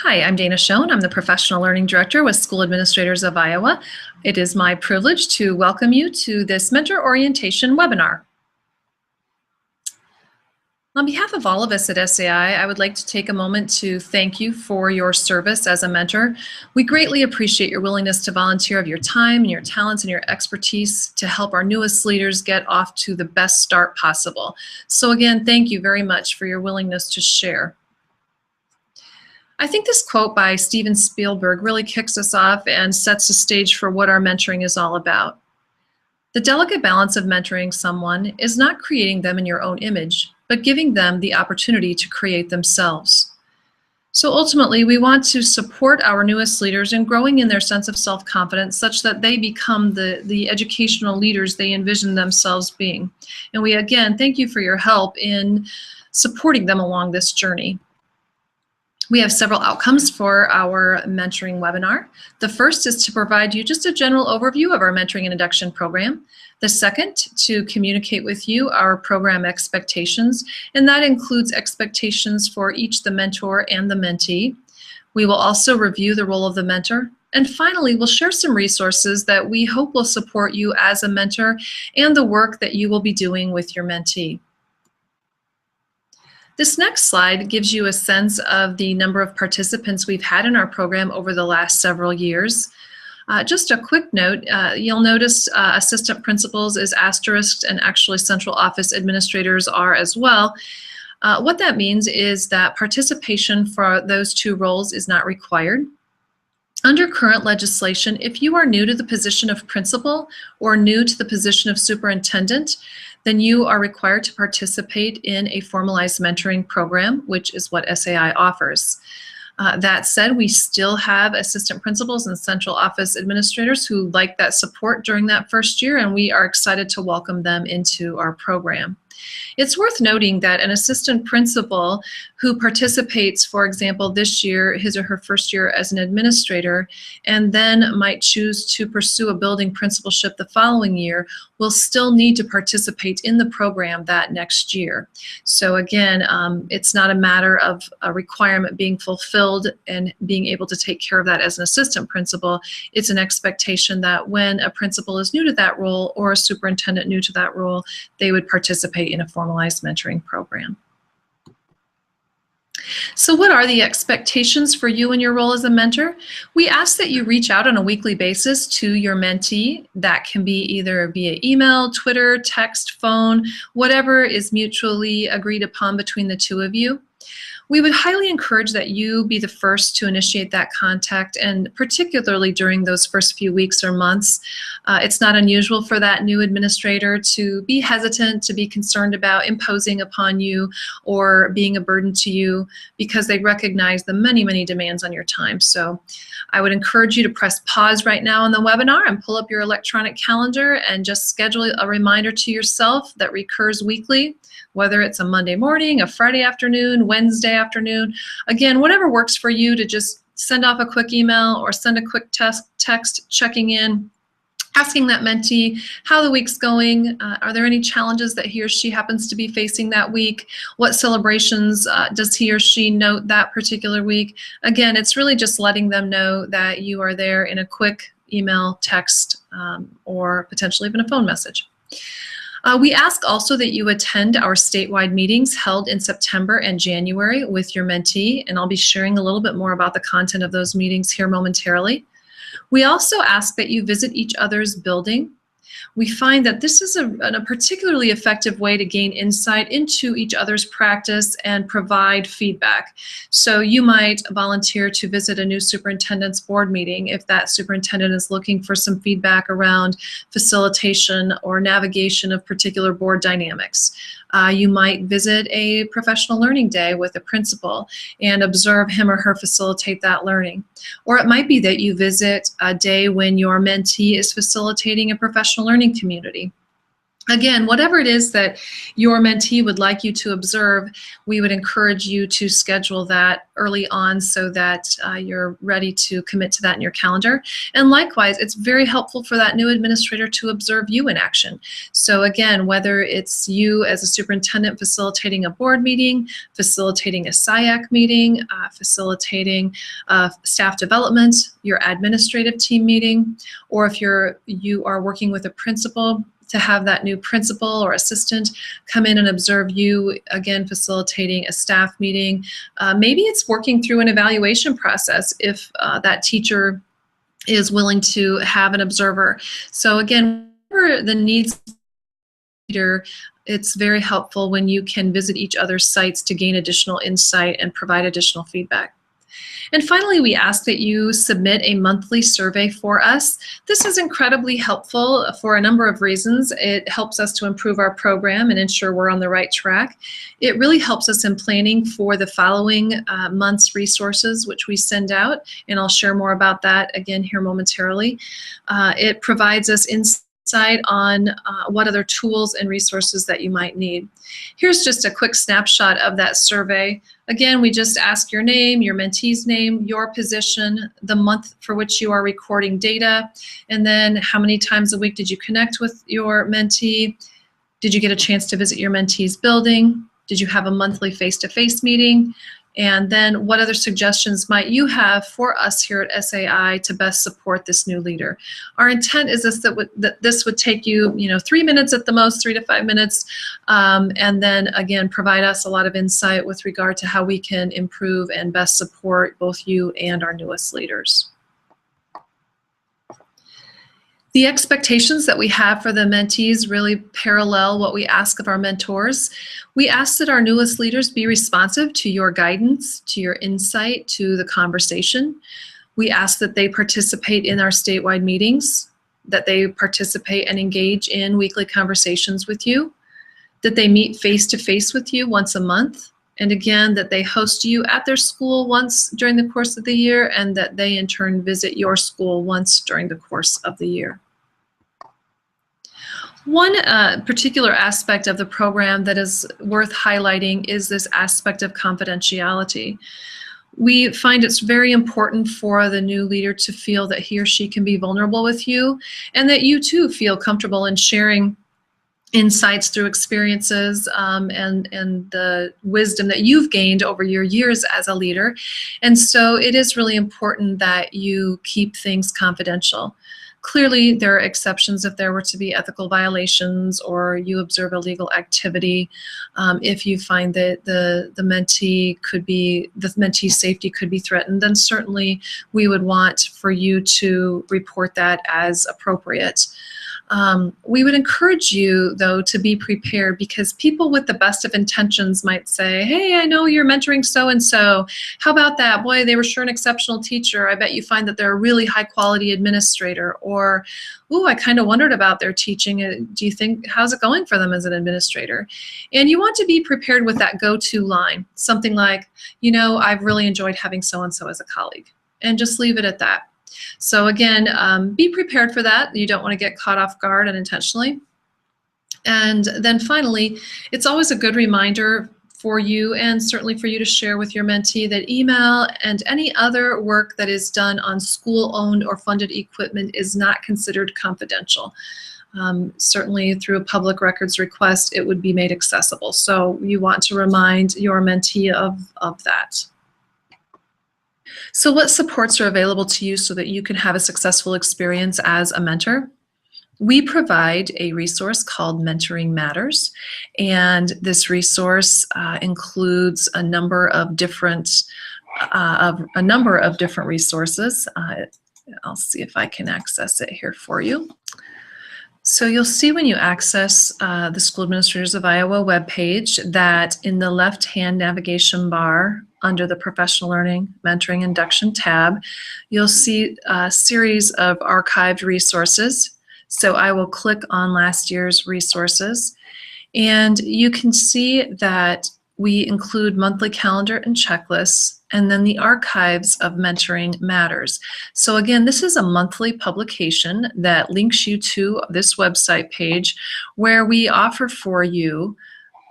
Hi, I'm Dana Schoen. I'm the Professional Learning Director with School Administrators of Iowa. It is my privilege to welcome you to this mentor orientation webinar. On behalf of all of us at SAI, I would like to take a moment to thank you for your service as a mentor. We greatly appreciate your willingness to volunteer of your time and your talents and your expertise to help our newest leaders get off to the best start possible. So again, thank you very much for your willingness to share. I think this quote by Steven Spielberg really kicks us off and sets the stage for what our mentoring is all about. The delicate balance of mentoring someone is not creating them in your own image, but giving them the opportunity to create themselves. So ultimately, we want to support our newest leaders in growing in their sense of self-confidence such that they become the educational leaders they envision themselves being. And we again thank you for your help in supporting them along this journey. We have several outcomes for our mentoring webinar. The first is to provide you just a general overview of our mentoring and induction program. The second, to communicate with you our program expectations, and that includes expectations for each the mentor and the mentee. We will also review the role of the mentor. And finally, we'll share some resources that we hope will support you as a mentor and the work that you will be doing with your mentee. This next slide gives you a sense of the number of participants we've had in our program over the last several years. Just a quick note, you'll notice assistant principals is asterisked, and actually central office administrators are as well. What that means is that participation for those two roles is not required. Under current legislation, if you are new to the position of principal or new to the position of superintendent, then you are required to participate in a formalized mentoring program, which is what SAI offers. That said, we still have assistant principals and central office administrators who like that support during that first year, and we are excited to welcome them into our program. It's worth noting that an assistant principal who participates, for example, this year, his or her first year as an administrator, and then might choose to pursue a building principalship the following year, will still need to participate in the program that next year. So again, it's not a matter of a requirement being fulfilled and being able to take care of that as an assistant principal. It's an expectation that when a principal is new to that role or a superintendent new to that role, they would participate in a formalized mentoring program. So what are the expectations for you in your role as a mentor? We ask that you reach out on a weekly basis to your mentee. That can be either via email, Twitter, text, phone, whatever is mutually agreed upon between the two of you. We would highly encourage that you be the first to initiate that contact, and particularly during those first few weeks or months. It's not unusual for that new administrator to be hesitant, to be concerned about imposing upon you or being a burden to you because they recognize the many, many demands on your time. So I would encourage you to press pause right now on the webinar and pull up your electronic calendar and just schedule a reminder to yourself that recurs weekly, whether it's a Monday morning, a Friday afternoon, Wednesday afternoon. Again, whatever works for you, to just send off a quick email or send a quick text checking in, asking that mentee how the week's going. Are there any challenges that he or she happens to be facing that week? What celebrations does he or she note that particular week? Again, it's really just letting them know that you are there in a quick email, text, or potentially even a phone message. We ask also that you attend our statewide meetings held in September and January with your mentee, and I'll be sharing a little bit more about the content of those meetings here momentarily. We also ask that you visit each other's building. We find that this is a particularly effective way to gain insight into each other's practice and provide feedback. So you might volunteer to visit a new superintendent's board meeting if that superintendent is looking for some feedback around facilitation or navigation of particular board dynamics. You might visit a professional learning day with a principal and observe him or her facilitate that learning. Or it might be that you visit a day when your mentee is facilitating a professional learning community. Again, whatever it is that your mentee would like you to observe, we would encourage you to schedule that early on so that you're ready to commit to that in your calendar. And likewise, it's very helpful for that new administrator to observe you in action. So again, whether it's you as a superintendent facilitating a board meeting, facilitating a SIAC meeting, facilitating staff development, your administrative team meeting, or if you are working with a principal, to have that new principal or assistant come in and observe you, again, facilitating a staff meeting. Maybe it's working through an evaluation process if that teacher is willing to have an observer. So again, whatever the needs leader, it's very helpful when you can visit each other's sites to gain additional insight and provide additional feedback. And finally, we ask that you submit a monthly survey for us. This is incredibly helpful for a number of reasons. It helps us to improve our program and ensure we're on the right track. It really helps us in planning for the following month's resources, which we send out, and I'll share more about that again here momentarily. It provides us insight on what other tools and resources that you might need. Here's just a quick snapshot of that survey. Again, we just ask your name, your mentee's name, your position, the month for which you are recording data, and then how many times a week did you connect with your mentee? Did you get a chance to visit your mentee's building? Did you have a monthly face-to-face meeting? And then what other suggestions might you have for us here at SAI to best support this new leader? Our intent is that this would take you, 3 minutes at the most, 3 to 5 minutes, and then again, provide us a lot of insight with regard to how we can improve and best support both you and our newest leaders. The expectations that we have for the mentees really parallel what we ask of our mentors. We ask that our newest leaders be responsive to your guidance, to your insight, to the conversation. We ask that they participate in our statewide meetings, that they participate and engage in weekly conversations with you, that they meet face-to-face with you once a month, and again, that they host you at their school once during the course of the year, and that they in turn visit your school once during the course of the year. One particular aspect of the program that is worth highlighting is this aspect of confidentiality. We find it's very important for the new leader to feel that he or she can be vulnerable with you, and that you too feel comfortable in sharing insights through experiences and the wisdom that you've gained over your years as a leader. And so it is really important that you keep things confidential. Clearly, there are exceptions if there were to be ethical violations or you observe illegal activity. If you find that the mentee's safety could be threatened, then certainly we would want for you to report that as appropriate. We would encourage you, though, to be prepared, because people with the best of intentions might say, hey, I know you're mentoring so-and-so. How about that? Boy, they were sure an exceptional teacher. I bet you find that they're a really high-quality administrator. Or, ooh, I kind of wondered about their teaching. Do you think, how's it going for them as an administrator? And you want to be prepared with that go-to line, something like, I've really enjoyed having so-and-so as a colleague. And just leave it at that. So again, be prepared for that. You don't want to get caught off guard unintentionally. And then finally, it's always a good reminder for you, and certainly for you to share with your mentee, that email and any other work that is done on school-owned or funded equipment is not considered confidential. Certainly through a public records request, it would be made accessible. So you want to remind your mentee of that. So what supports are available to you so that you can have a successful experience as a mentor? We provide a resource called Mentoring Matters, and this resource includes a number of different resources. I'll see if I can access it here for you. So you'll see when you access the School Administrators of Iowa webpage that in the left-hand navigation bar under the Professional Learning, Mentoring, Induction tab, you'll see a series of archived resources. So I will click on last year's resources, and you can see that We include monthly calendar and checklists, and then the archives of mentoring matters. So again, this is a monthly publication that links you to this website page where we offer for you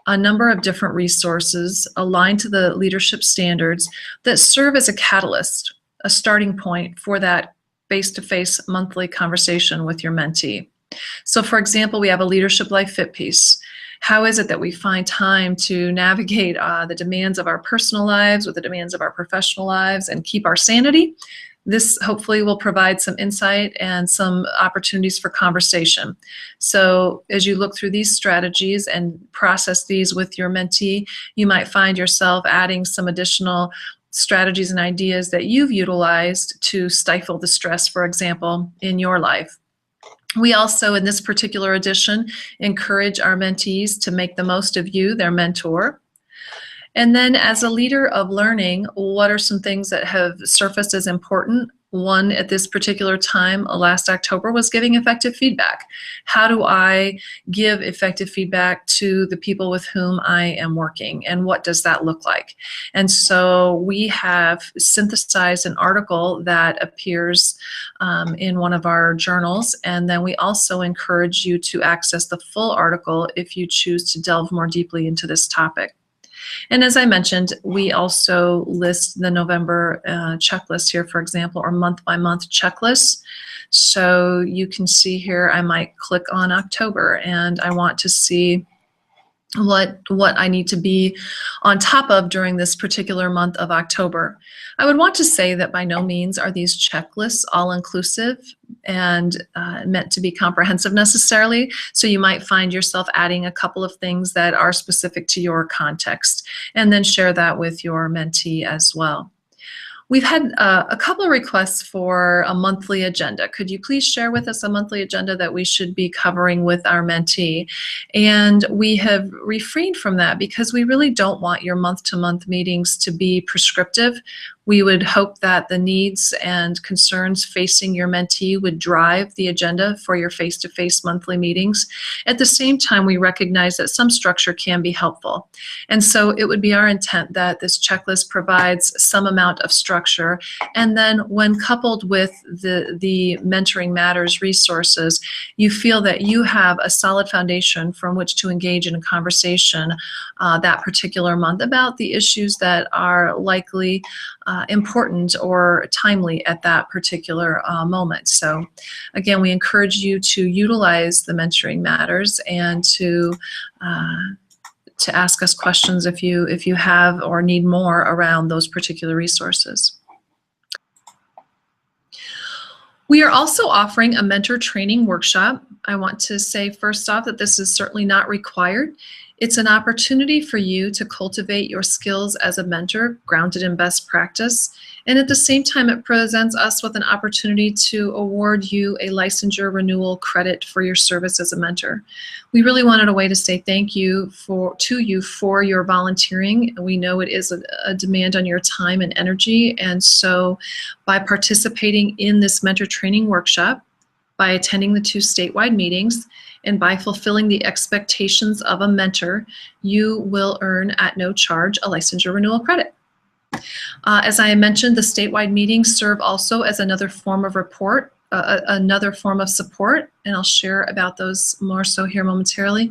a number of different resources aligned to the leadership standards that serve as a catalyst, a starting point for that face-to-face monthly conversation with your mentee. So for example, we have a Leadership Life Fit piece. How is it that we find time to navigate the demands of our personal lives with the demands of our professional lives and keep our sanity? This hopefully will provide some insight and some opportunities for conversation. So as you look through these strategies and process these with your mentee, you might find yourself adding some additional strategies and ideas that you've utilized to stifle the stress, for example, in your life. We also, in this particular edition, encourage our mentees to make the most of you, their mentor. And then as a leader of learning, what are some things that have surfaced as important? One at this particular time, last October, was giving effective feedback. How do I give effective feedback to the people with whom I am working, and what does that look like? And so we have synthesized an article that appears in one of our journals, and then we also encourage you to access the full article if you choose to delve more deeply into this topic. And as I mentioned, we also list the November checklist here, for example, or month-by-month checklists. So you can see here, I might click on October, and I want to see what I need to be on top of during this particular month of October. I would want to say that by no means are these checklists all-inclusive and meant to be comprehensive necessarily. So you might find yourself adding a couple of things that are specific to your context, and then share that with your mentee as well. We've had a couple of requests for a monthly agenda. Could you please share with us a monthly agenda that we should be covering with our mentee? And we have refrained from that because we really don't want your month-to-month meetings to be prescriptive. We would hope that the needs and concerns facing your mentee would drive the agenda for your face-to-face monthly meetings. At the same time, we recognize that some structure can be helpful. And so it would be our intent that this checklist provides some amount of structure, and then when coupled with the Mentoring Matters resources, you feel that you have a solid foundation from which to engage in a conversation that particular month about the issues that are likely important or timely at that particular moment. So again, we encourage you to utilize the Mentoring Matters and to ask us questions if you have or need more around those particular resources. We are also offering a mentor training workshop. I want to say first off that this is certainly not required. It's an opportunity for you to cultivate your skills as a mentor, grounded in best practice. And at the same time, it presents us with an opportunity to award you a licensure renewal credit for your service as a mentor. We really wanted a way to say thank you to you for your volunteering. We know it is a demand on your time and energy. And so by participating in this mentor training workshop, by attending the 2 statewide meetings, and by fulfilling the expectations of a mentor, you will earn at no charge a licensure renewal credit. As I mentioned, the statewide meetings serve also as another form of another form of support, and I'll share about those more so here momentarily.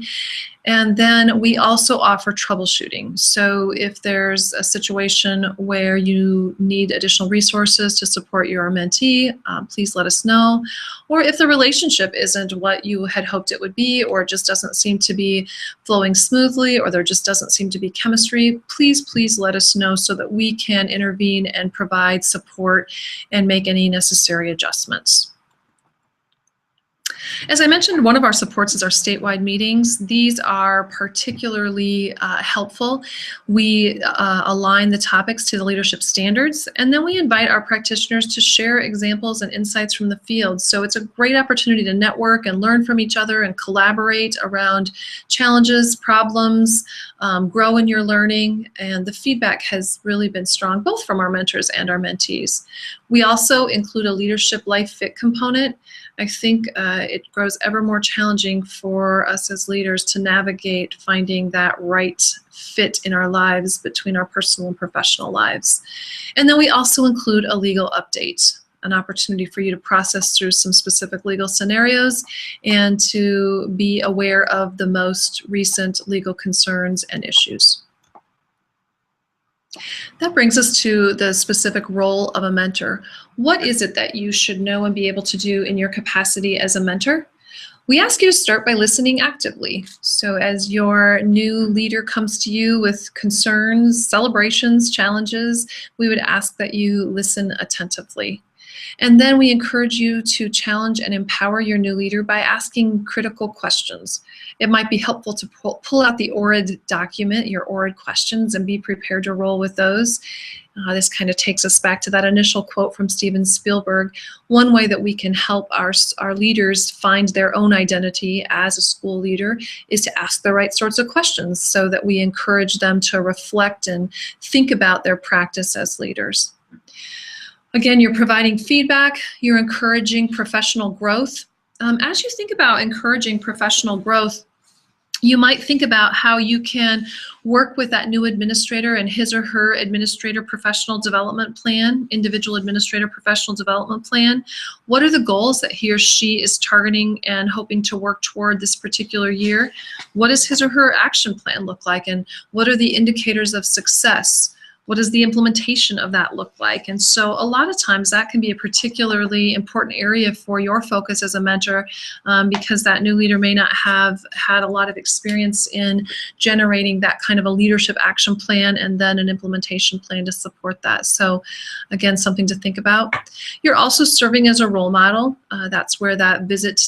And then we also offer troubleshooting. So if there's a situation where you need additional resources to support your mentee, please let us know. Or if the relationship isn't what you had hoped it would be, or it just doesn't seem to be flowing smoothly, or there just doesn't seem to be chemistry, please let us know so that we can intervene and provide support and make any necessary adjustments. As I mentioned, one of our supports is our statewide meetings. These are particularly helpful. We align the topics to the leadership standards, and then we invite our practitioners to share examples and insights from the field. So it's a great opportunity to network and learn from each other and collaborate around challenges, problems, grow in your learning, and the feedback has really been strong, both from our mentors and our mentees. We also include a leadership life fit component. I think it grows ever more challenging for us as leaders to navigate finding that right fit in our lives between our personal and professional lives. And then we also include a legal update, an opportunity for you to process through some specific legal scenarios and to be aware of the most recent legal concerns and issues. That brings us to the specific role of a mentor. What is it that you should know and be able to do in your capacity as a mentor? We ask you to start by listening actively. So as your new leader comes to you with concerns, celebrations, challenges, we would ask that you listen attentively. And then we encourage you to challenge and empower your new leader by asking critical questions. It might be helpful to pull out the ORID document, your ORID questions, and be prepared to roll with those. This kind of takes us back to that initial quote from Steven Spielberg. One way that we can help our leaders find their own identity as a school leader is to ask the right sorts of questions so that we encourage them to reflect and think about their practice as leaders. Again, you're providing feedback, you're encouraging professional growth. As you think about encouraging professional growth, you might think about how you can work with that new administrator and his or her administrator professional development plan, individual administrator professional development plan. What are the goals that he or she is targeting and hoping to work toward this particular year? What does his or her action plan look like? And what are the indicators of success? What does the implementation of that look like? And so a lot of times that can be a particularly important area for your focus as a mentor because that new leader may not have had a lot of experience in generating that kind of a leadership action plan and then an implementation plan to support that. So again, something to think about. You're also serving as a role model. That's where that visit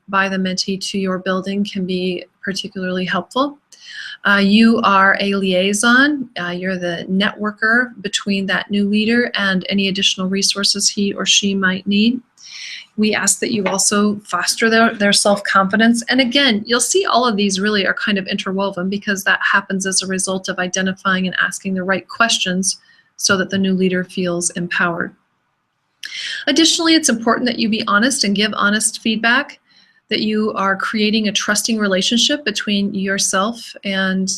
by the mentee to your building can be particularly helpful. You are a liaison. You're the networker between that new leader and any additional resources he or she might need. We ask that you also foster their self-confidence. And again, you'll see all of these really are kind of interwoven because that happens as a result of identifying and asking the right questions so that the new leader feels empowered. Additionally, it's important that you be honest and give honest feedback, that you are creating a trusting relationship between yourself and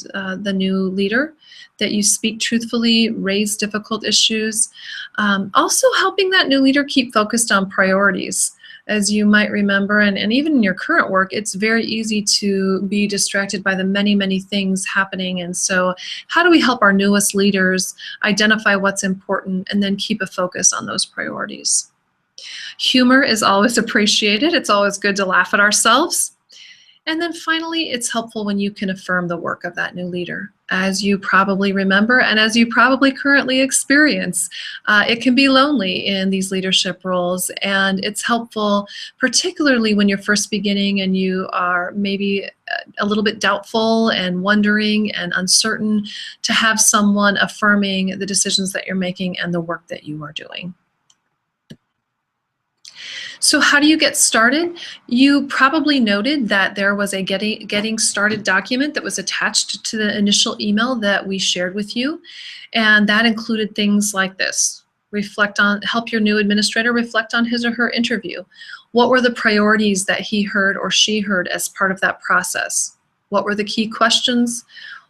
the new leader, that you speak truthfully, raise difficult issues. Also helping that new leader keep focused on priorities. As you might remember, and even in your current work, it's very easy to be distracted by the many, many things happening. And so how do we help our newest leaders identify what's important and then keep a focus on those priorities? Humor is always appreciated. It's always good to laugh at ourselves. And then finally, it's helpful when you can affirm the work of that new leader. As you probably remember, and as you probably currently experience, it can be lonely in these leadership roles, and it's helpful, particularly when you're first beginning and you are maybe a little bit doubtful and wondering and uncertain, to have someone affirming the decisions that you're making and the work that you are doing. So how do you get started? You probably noted that there was a getting started document that was attached to the initial email that we shared with you, and that included things like this. Help your new administrator reflect on his or her interview. What were the priorities that he heard or she heard as part of that process? What were the key questions?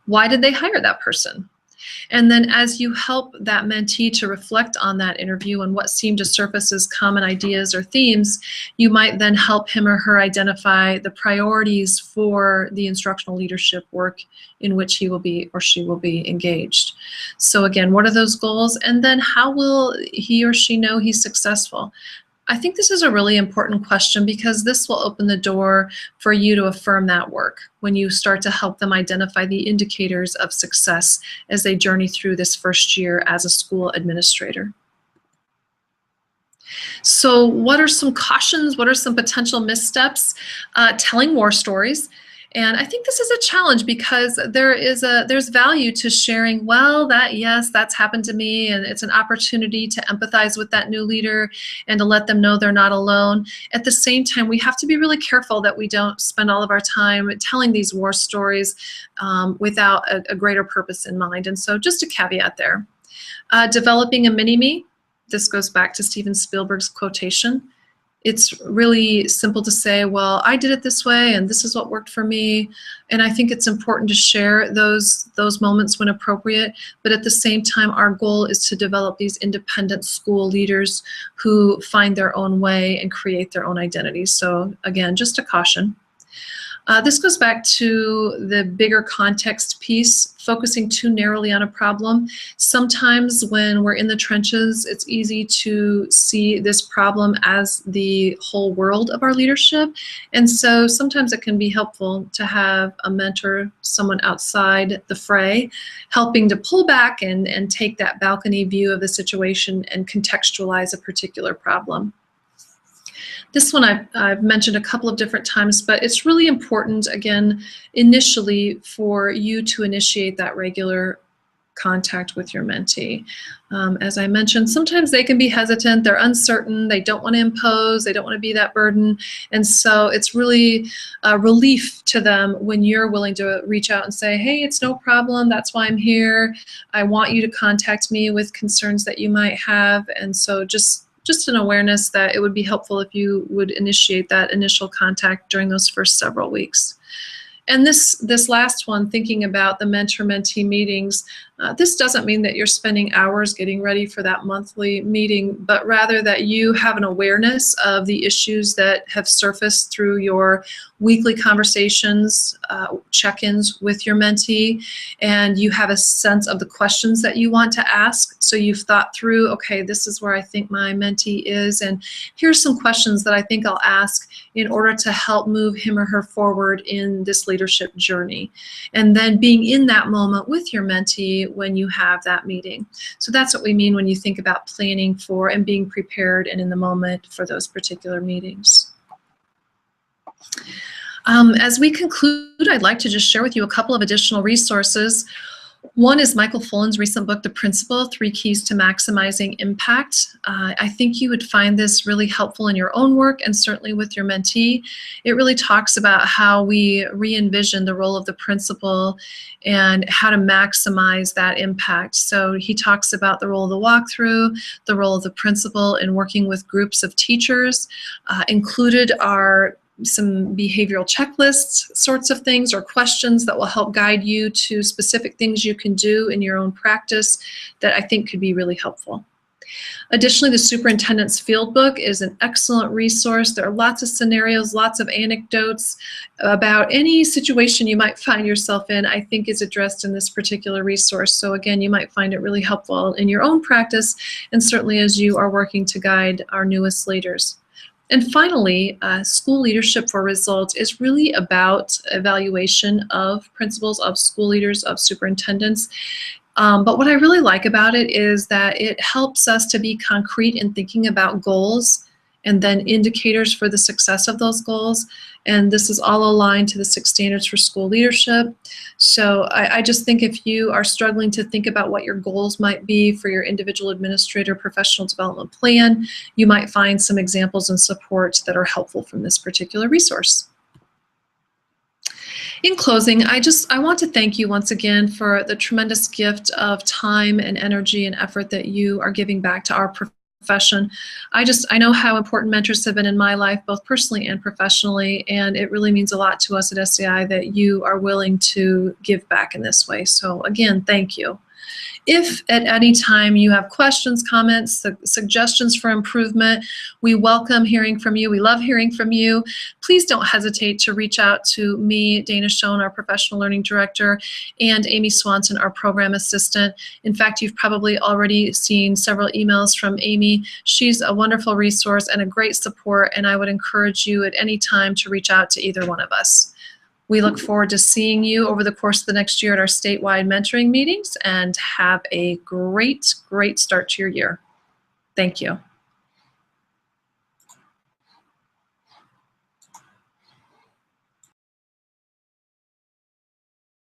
Why did they hire that person? And then as you help that mentee to reflect on that interview and what seemed to surface as common ideas or themes, you might then help him or her identify the priorities for the instructional leadership work in which he will be or she will be engaged. So again, what are those goals? And then how will he or she know he's successful? I think this is a really important question because this will open the door for you to affirm that work when you start to help them identify the indicators of success as they journey through this first year as a school administrator. So what are some cautions? What are some potential missteps? Telling war stories. And I think this is a challenge because there's value to sharing, well, yes, that's happened to me, and it's an opportunity to empathize with that new leader and to let them know they're not alone. At the same time, we have to be really careful that we don't spend all of our time telling these war stories without a greater purpose in mind. And so just a caveat there. Developing a mini-me, this goes back to Steven Spielberg's quotation. It's really simple to say, well, I did it this way and this is what worked for me. And I think it's important to share those moments when appropriate. But at the same time, our goal is to develop these independent school leaders who find their own way and create their own identity. So again, just a caution. This goes back to the bigger context piece, focusing too narrowly on a problem. Sometimes when we're in the trenches, it's easy to see this problem as the whole world of our leadership. And so sometimes it can be helpful to have a mentor, someone outside the fray, helping to pull back and take that balcony view of the situation and contextualize a particular problem. This one I've mentioned a couple of different times, but it's really important, again, initially for you to initiate that regular contact with your mentee. As I mentioned, sometimes they can be hesitant, they're uncertain, they don't want to impose, they don't want to be that burden, and so it's really a relief to them when you're willing to reach out and say, hey, it's no problem, that's why I'm here, I want you to contact me with concerns that you might have. And so just an awareness that it would be helpful if you would initiate that initial contact during those first several weeks. And this last one, thinking about the mentor-mentee meetings, this doesn't mean that you're spending hours getting ready for that monthly meeting, but rather that you have an awareness of the issues that have surfaced through your weekly conversations, check-ins with your mentee, and you have a sense of the questions that you want to ask. So you've thought through, okay, this is where I think my mentee is, and here's some questions that I think I'll ask in order to help move him or her forward in this leadership journey. And then being in that moment with your mentee when you have that meeting. So that's what we mean when you think about planning for and being prepared and in the moment for those particular meetings. As we conclude, I'd like to just share with you a couple of additional resources. One is Michael Fullen's recent book, The Principle, 3 Keys to Maximizing Impact. I think you would find this really helpful in your own work and certainly with your mentee. It really talks about how we re-envision the role of the principal and how to maximize that impact. So he talks about the role of the walkthrough, the role of the principal in working with groups of teachers. Included are some behavioral checklists sorts of things or questions that will help guide you to specific things you can do in your own practice that I think could be really helpful. Additionally, the Superintendent's Field Book is an excellent resource. There are lots of scenarios, lots of anecdotes about any situation you might find yourself in, I think is addressed in this particular resource. So again, you might find it really helpful in your own practice and certainly as you are working to guide our newest leaders. And finally, School Leadership for Results is really about evaluation of principals, of school leaders, of superintendents. But what I really like about it is that it helps us to be concrete in thinking about goals and then indicators for the success of those goals. And this is all aligned to the 6 standards for school leadership. So I just think if you are struggling to think about what your goals might be for your individual administrator professional development plan, you might find some examples and support that are helpful from this particular resource. In closing, I want to thank you once again for the tremendous gift of time and energy and effort that you are giving back to our profession. I know how important mentors have been in my life, both personally and professionally, and it really means a lot to us at SAI that you are willing to give back in this way. So again, thank you. If at any time you have questions, comments, suggestions for improvement, we welcome hearing from you. We love hearing from you. Please don't hesitate to reach out to me, Dana Schoen, our Professional Learning Director, and Amy Swanson, our Program Assistant. In fact, you've probably already seen several emails from Amy. She's a wonderful resource and a great support, and I would encourage you at any time to reach out to either one of us. We look forward to seeing you over the course of the next year at our statewide mentoring meetings, and have a great, great start to your year. Thank you.